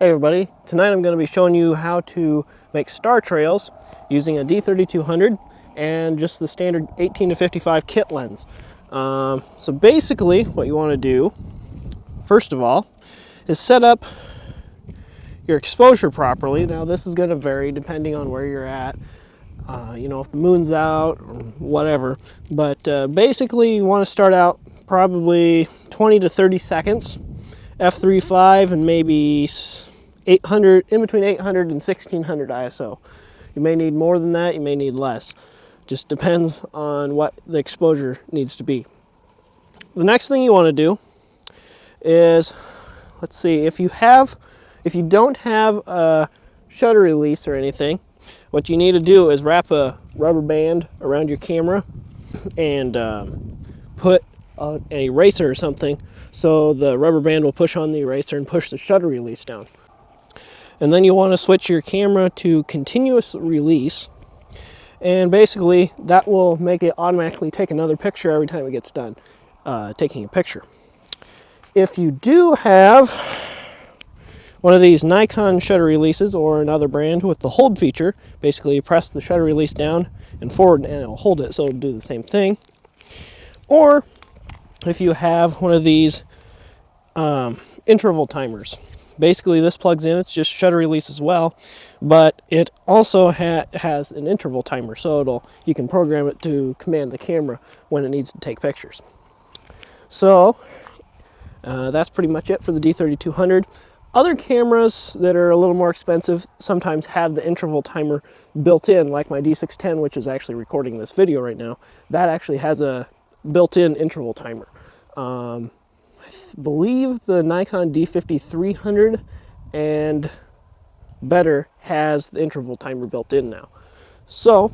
Hey everybody, tonight I'm going to be showing you how to make star trails using a D3200 and just the standard 18 to 55 kit lens. So basically what you want to do, first of all, is set up your exposure properly. Now this is going to vary depending on where you're at, you know, if the moon's out or whatever, but basically you want to start out probably 20 to 30 seconds, f3.5 and maybe 800, in between 800 and 1600 ISO. You may need more than that, you may need less. Just depends on what the exposure needs to be. The next thing you want to do is, let's see, if you don't have a shutter release or anything, what you need to do is wrap a rubber band around your camera and put an eraser or something so the rubber band will push on the eraser and push the shutter release down. And then you want to switch your camera to continuous release, and basically that will make it automatically take another picture every time it gets done taking a picture. If you do have one of these Nikon shutter releases or another brand with the hold feature, basically you press the shutter release down and forward and it'll hold it, so it'll do the same thing. Or if you have one of these interval timers, basically this plugs in, it's just shutter release as well, but it also has an interval timer, so you can program it to command the camera when it needs to take pictures. So that's pretty much it for the D3200. Other cameras that are a little more expensive sometimes have the interval timer built in, like my D610, which is actually recording this video right now. That actually has a built-in interval timer. I believe the Nikon D5300 and better has the interval timer built in now. So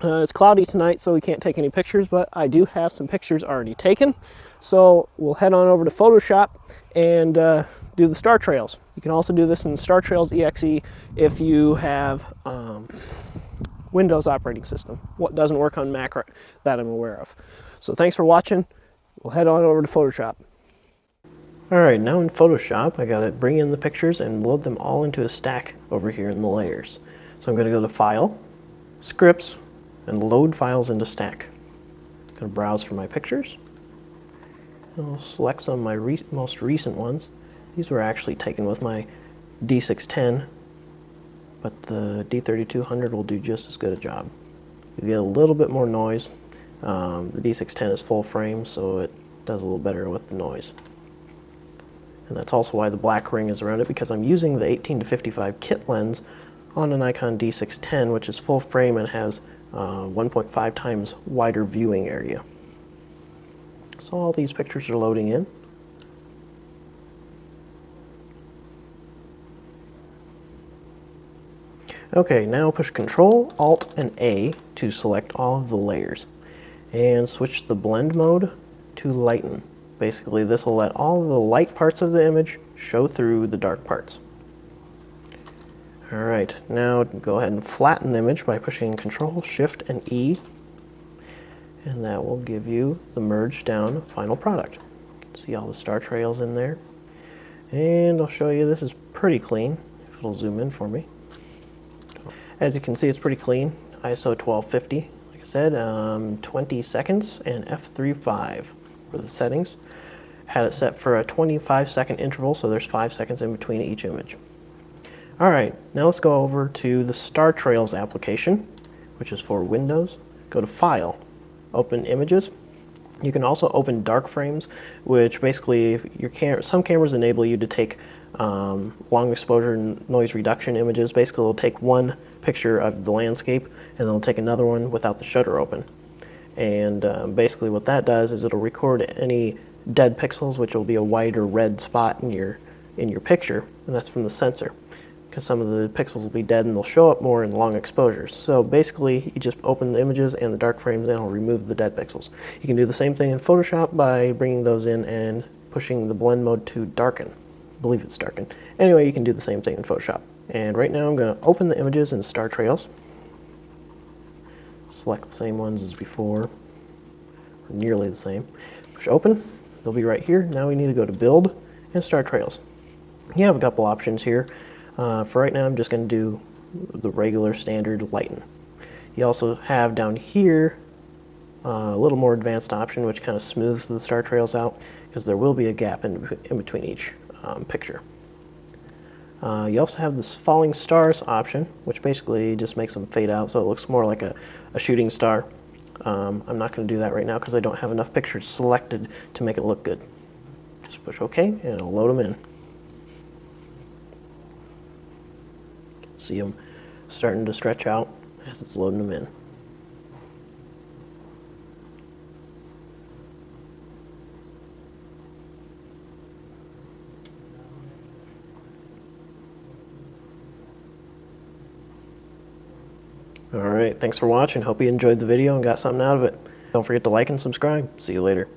it's cloudy tonight, so we can't take any pictures, but I do have some pictures already taken. So we'll head on over to Photoshop and do the star trails. You can also do this in Star Trails EXE if you have Windows operating system. What doesn't work on Mac that I'm aware of. So thanks for watching. We'll head on over to Photoshop. Alright, now in Photoshop, I gotta bring in the pictures and load them all into a stack over here in the layers. So I'm gonna go to File, Scripts, and Load Files into Stack. I'm gonna browse for my pictures. I'll select some of my most recent ones. These were actually taken with my D610, but the D3200 will do just as good a job. You get a little bit more noise. The D610 is full frame, so it does a little better with the noise. And that's also why the black ring is around it, because I'm using the 18 to 55 kit lens on a Nikon D610, which is full frame and has 1.5 times wider viewing area. So all these pictures are loading in. Okay, now push Control, Alt, and A to select all of the layers. And switch the blend mode to lighten. Basically, this will let all the light parts of the image show through the dark parts. Alright, now go ahead and flatten the image by pushing Control, Shift, and E. And that will give you the merged down final product. See all the star trails in there. And I'll show you, this is pretty clean, if it'll zoom in for me. As you can see, it's pretty clean. ISO 1250, like I said, 20 seconds, and f3.5 for the settings. Had it set for a 25-second interval, so there's 5 seconds in between each image. Alright, now let's go over to the Star Trails application, which is for Windows. Go to File, Open Images. You can also open dark frames, which basically, if some cameras enable you to take long exposure and noise reduction images. Basically, it'll take one picture of the landscape, and then it'll take another one without the shutter open. And basically what that does is it'll record any dead pixels, which will be a white or red spot in your picture, and that's from the sensor, because some of the pixels will be dead and they'll show up more in long exposures. So basically, you just open the images and the dark frames and it'll remove the dead pixels. You can do the same thing in Photoshop by bringing those in and pushing the blend mode to darken. I believe it's darken. Anyway, you can do the same thing in Photoshop. And right now I'm going to open the images in Star Trails. Select the same ones as before, or nearly the same. Push open, they'll be right here. Now we need to go to Build and Star Trails. You have a couple options here. For right now, I'm just going to do the regular standard lighten. You also have down here a little more advanced option, which kind of smooths the star trails out, because there will be a gap in between each picture. You also have this falling stars option, which basically just makes them fade out so it looks more like a shooting star. I'm not going to do that right now because I don't have enough pictures selected to make it look good. Just push OK and it'll load them in. See them starting to stretch out as it's loading them in. Alright, thanks for watching. Hope you enjoyed the video and got something out of it. Don't forget to like and subscribe. See you later.